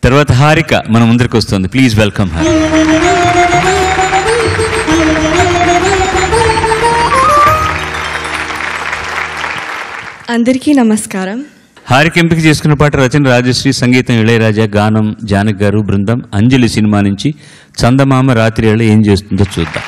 తర్వాత హారిక మన ముందరికి వస్తుంది. Please welcome her. అందరికీ నమస్కారం. హారిక ఎంపిక చేసుకున్న పాట రచన రాజశ్రీ, సంగీతం ఇళయరాజా, గానం జానక్ గారు, బృందం అంజలి సినిమా నుంచి చందమామ రాత్రి వేళ ఏం చేస్తుందో చూద్దాం.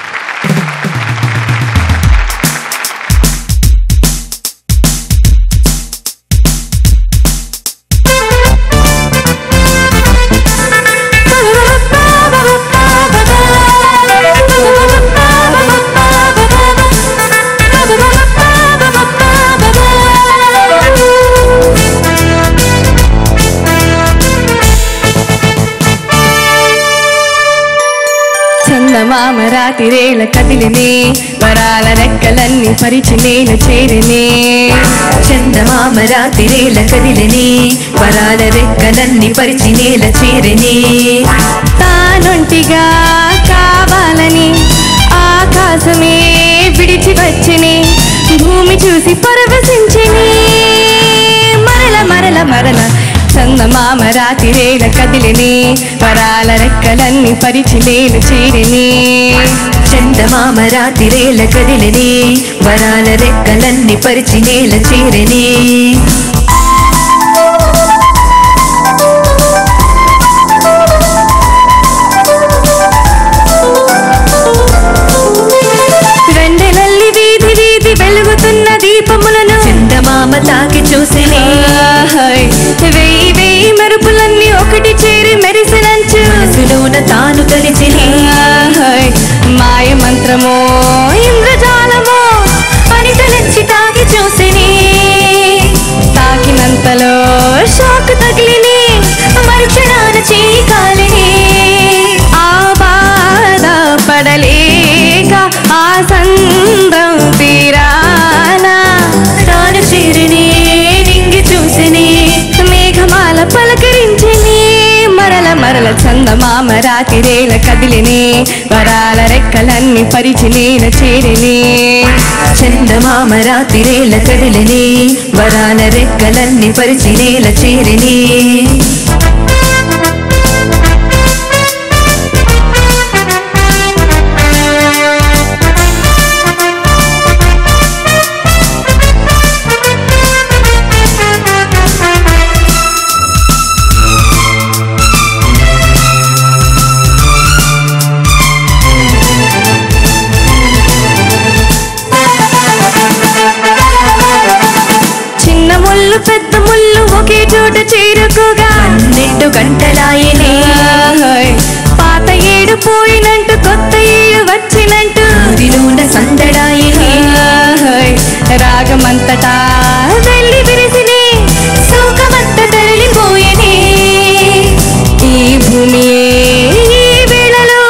చందమామ రాతిరేళ కదిలినే, వరాల రెక్కలన్నీ పరిచి నేల చేరినే. చందమామ రాతిరేళ కదిలినే, వరాల రెక్కలన్నీ పరిచి నేల చేరినే. తానొంటిగా కావాలని ఆకాశమే విడిచి వచ్చినే, భూమి చూసి పరవశించినే. మరల మరల మరల చందమామ రాతిరేళ కదిలినే, వరాల రెక్కలన్నీ పరిచి నేల చేరినే. చందమామ రాతిరేళ కదిలినే, వరాల రెక్కలన్నీ పరిచి నేల చేరినే. రెండెలల్లి వీధి వీధి వెలుగుతున్న దీపములను చందమామ తాకి చూసినే. వెయ్యి వెయ్యి మెరుపులన్నీ ఒకటి చేరి మెరిసినంచు మనసులోన తాను తలిచినే. మాయ మంత్రమో ఇంద్రజాలమో అని తలచి తాకి చూసినే. తాకినంతలో షాక్ తగిలిని, మరుక్షణాన చేయి కాలిని. ఆ బాధ పడలేక ఆ సంద్రం తీరానా తాను చేరినే, నింగి చూసినే. మేఘమాల పలకరించిని. మరల మరల చందమామ రాతిరేళ కదిలినే, వరాల రెక్కలన్నీ పరిచి నేల చేరినే. చందమామ రాతిరేళ కదిలినే, వరాల రెక్కలన్నీ పరిచి నేల చేరినే. పెద్ద ముళ్ళు ఒకే చోట చేరుకోగా పన్నెండు గంటలాయనే. పాత ఏడు పోయినంటూ కొత్త ఏడు వచ్చినంటూ ఊరిలోన సందడాయనే. రాగమంతటా వెళ్ళి విరిసినే, శోకమంత తరలిపోయనే. ఈ భూమియే ఈ వేళలో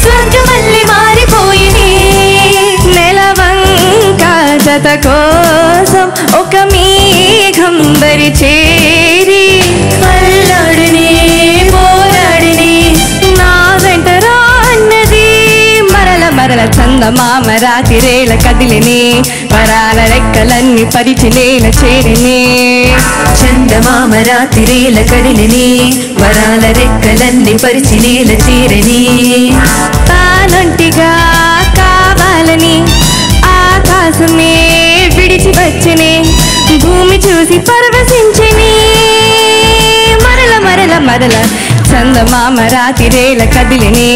స్వర్గమల్లి మారిపోయనే. నెలవంక జత కోసం ఒక మేఘం బరి చేరి అల్లాడినే, పోరాడినే. నా వెంట రాన్నది. మరల మరల చందమామ రాతిరేళ కదిలినే, వరాల రెక్కలన్నీ పరిచి నేల చేరినే. చందమామ రాతిరేళ కదిలినే, వరాల రెక్కలన్నీ పరిచి నేల చేరినే. తానొంటిగా కావాలని ఆకాశమే విడిచి వచ్చినే, భూమి చూసి పరవశించినే. మరల మరల మరల చందమామ రాతిరేళ కదిలినే,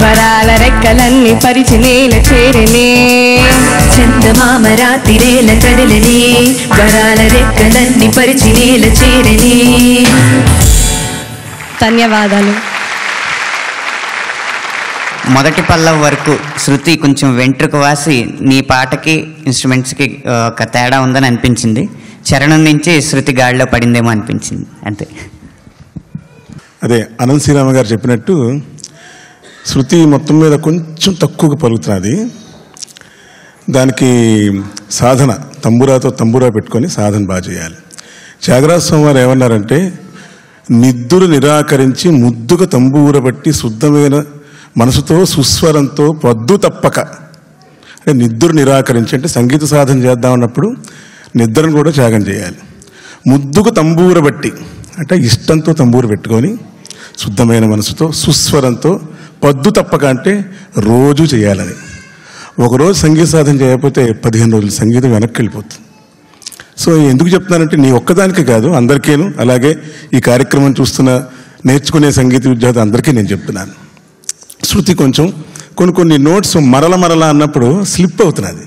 వరాల రెక్కలన్నీ పరిచి నేల చేరినే. చందమామ రాతిరేళ కదిలినే, వరాల రెక్కలన్నీ పరిచి నేల చేరినే. ధన్యవాదాలు. మొదటి పల్లవి వరకు శృతి కొంచెం వెంట్రుక వాసి నీ పాటకి ఇన్స్ట్రుమెంట్స్కి ఒక తేడా ఉందని అనిపించింది. చరణం నుంచి శృతి గాడిలో పడిందేమో అనిపించింది అంతే. అదే అనంత శ్రీరామ గారు చెప్పినట్టు శృతి మొత్తం మీద కొంచెం తక్కువగా పలుకుతున్నది. దానికి సాధన తంబురాతో తంబురా పెట్టుకొని సాధన బాగా చేయాలి. త్యాగరాజ స్వామి వారు ఏమన్నారంటే, నిద్దురు నిరాకరించి ముద్దుగా తంబూర బట్టి శుద్ధమైన మనసుతో సుస్వరంతో పొద్దు తప్పక, అంటే నిద్దురు నిరాకరించి అంటే సంగీత సాధన చేద్దామన్నప్పుడు నిద్రను కూడా త్యాగం చేయాలి. ముద్దుకు తంబూర బట్టి అంటే ఇష్టంతో తంబూర పెట్టుకొని శుద్ధమైన మనసుతో సుస్వరంతో పద్దు తప్పక అంటే రోజు చేయాలని. ఒకరోజు సంగీత సాధన చేయకపోతే 15 రోజులు సంగీతం వెనక్కి వెళ్ళిపోతుంది. సో ఎందుకు చెప్తున్నానంటే నీ ఒక్కదానికే కాదు, అందరికీను, అలాగే ఈ కార్యక్రమం చూస్తున్న నేర్చుకునే సంగీత విద్యార్థి అందరికీ నేను చెప్తున్నాను. శృతి కొంచెం కొన్ని నోట్స్ మరల అన్నప్పుడు స్లిప్ అవుతున్నది.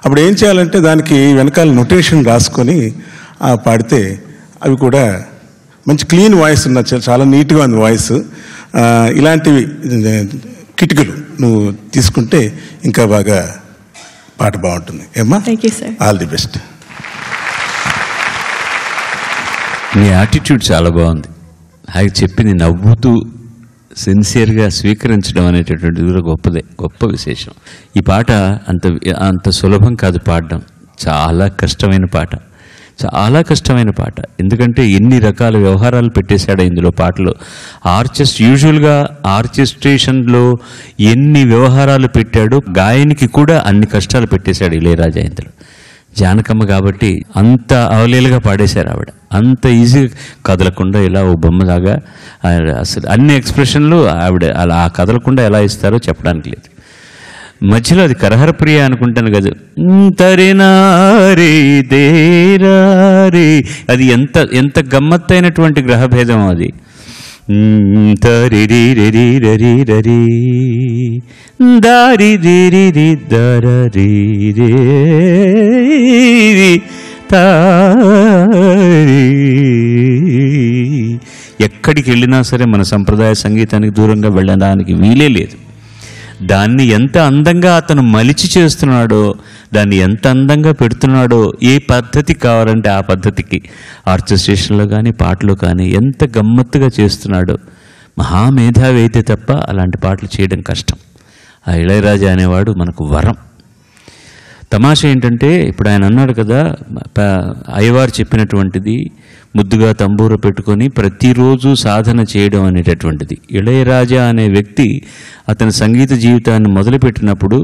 అప్పుడు ఏం చేయాలంటే దానికి వెనకాల నొటేషన్ రాసుకొని పాడితే అవి కూడా మంచి క్లీన్ వాయిస్ ఉన్న, చాలా నీట్గా ఉంది వాయిస్. ఇలాంటివి కిటికలు నువ్వు తీసుకుంటే ఇంకా బాగా పాట బాగుంటుంది. ఏమ్మా? All the best. Me attitude చాలా బాగుంది. అది చెప్పింది నవ్వుతూ సిన్సియర్గా స్వీకరించడం అనేటటువంటిది కూడా గొప్ప విశేషం. ఈ పాట అంత సులభం కాదు పాడడం. చాలా కష్టమైన పాట. ఎందుకంటే ఎన్ని రకాల వ్యవహారాలు పెట్టేశాడు ఇందులో పాటలో. యూజువల్గా ఆర్కెస్ట్రేషన్లో ఎన్ని వ్యవహారాలు పెట్టాడు, గాయనికి కూడా అన్ని కష్టాలు పెట్టేశాడు ఇళయరాజా ఇందులో. జానకమ్మ కాబట్టి అంత అవలీలుగా పాడేశారు ఆవిడ. అంత ఈజీగా కదలకుండా ఇలా ఓ బొమ్మలాగా అసలు అన్ని ఎక్స్ప్రెషన్లు ఆవిడ అలా కదలకుండా ఎలా ఇస్తారో చెప్పడానికి లేదు. మధ్యలో అది కరహర ప్రియ అనుకుంటాను కదా, తరినారే దేరారే, అది ఎంత గమ్మత్తైనటువంటి గ్రహభేదం అది. తరిరి రరి రరి రరి దారి దిరి రి దరి రే తారి. ఎక్కడికి వెళ్ళినా సరే మన సంప్రదాయ సంగీతానికి దూరంగా వెళ్ళడానికి వీలే లేదు. దాన్ని ఎంత అందంగా అతను మలిచి చేస్తున్నాడో, దాన్ని ఎంత అందంగా పెడుతున్నాడో, ఏ పద్ధతి కావాలంటే ఆ పద్ధతికి ఆర్కెస్ట్రేషన్లో కానీ పాటలో కానీ ఎంత గమ్మత్తుగా చేస్తున్నాడో. మహామేధావి అయితే తప్ప అలాంటి పాటలు చేయడం కష్టం. ఆ ఇళయరాజా అనేవాడు మనకు వరం. తమాషా ఏంటంటే ఇప్పుడు ఆయన అన్నాడు కదా, అయ్యవారు చెప్పినటువంటిది ముద్దుగా తంబూర పెట్టుకొని ప్రతిరోజు సాధన చేయడం అనేటటువంటిది. ఇళయరాజా అనే వ్యక్తి అతని సంగీత జీవితాన్ని మొదలుపెట్టినప్పుడు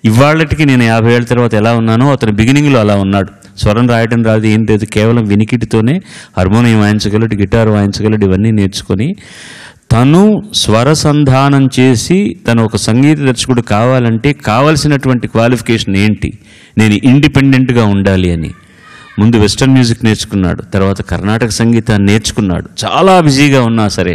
ఇవాళకి నేను 50 ఏళ్ళ తర్వాత ఎలా ఉన్నానో అతను బిగినింగ్లో అలా ఉన్నాడు. స్వరం రాయడం రాదు, ఏం లేదు, కేవలం వినికిడితోనే హార్మోనియం వాయించగలడు, గిటార్ వాయించగలడు, ఇవన్నీ నేర్చుకొని తను స్వరసంధానం చేసి తను ఒక సంగీత దర్శకుడు కావాలంటే కావలసినటువంటి క్వాలిఫికేషన్ ఏంటి, నేను ఇండిపెండెంట్గా ఉండాలి అని ముందు వెస్టర్న్ మ్యూజిక్ నేర్చుకున్నాడు, తర్వాత కర్ణాటక సంగీతాన్ని నేర్చుకున్నాడు. చాలా బిజీగా ఉన్నా సరే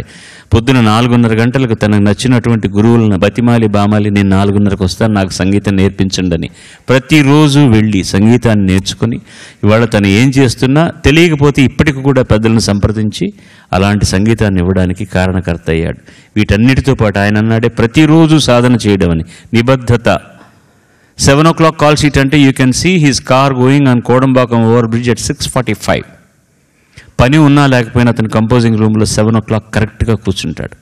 పొద్దున 4:30 గంటలకు తనకు నచ్చినటువంటి గురువులను బతిమాలి బామాలి, నేను 4:30కు వస్తాను, నాకు సంగీతం నేర్పించండి అని ప్రతిరోజు వెళ్ళి సంగీతాన్ని నేర్చుకుని ఇవాళ తను ఏం చేస్తున్నా తెలియకపోతే ఇప్పటికి కూడా పెద్దలను సంప్రదించి అలాంటి సంగీతాన్ని ఇవ్వడానికి కారణకర్త అయ్యాడు. వీటన్నిటితో పాటు ఆయన అన్నాడే ప్రతిరోజు సాధన చేయడం అని, నిబద్ధత. 7 o'clock కాల్ షీట్ అంటే you can see his car going on Kodambakkam over bridge at 6:45. పని ఉన్నా లేకపోయినా అతను కంపోజింగ్ రూమ్లో 7 o'clock కరెక్ట్గా కూర్చుంటాడు.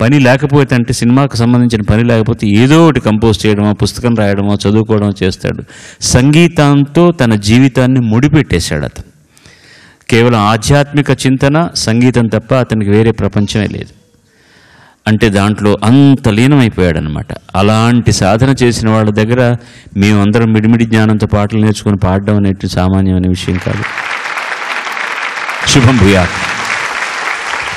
పని లేకపోతే అంటే సినిమాకు సంబంధించిన పని లేకపోతే ఏదో ఒకటి కంపోజ్ చేయడమో, పుస్తకం రాయడమో, చదువుకోవడమో చేస్తాడు. సంగీతంతో తన జీవితాన్ని ముడిపెట్టేశాడు అతను. కేవలం ఆధ్యాత్మిక చింతన, సంగీతం తప్ప అతనికి వేరే ప్రపంచమే లేదు. అంటే దాంట్లో అంత లీనమైపోయాడనమాట. అలాంటి సాధన చేసిన వాళ్ళ దగ్గర మేమందరం మిడిమిడి జ్ఞానంతో పాటలు నేర్చుకుని పాడడం అనేది సామాన్యమైన విషయం కాదు. శుభం భూయాత్.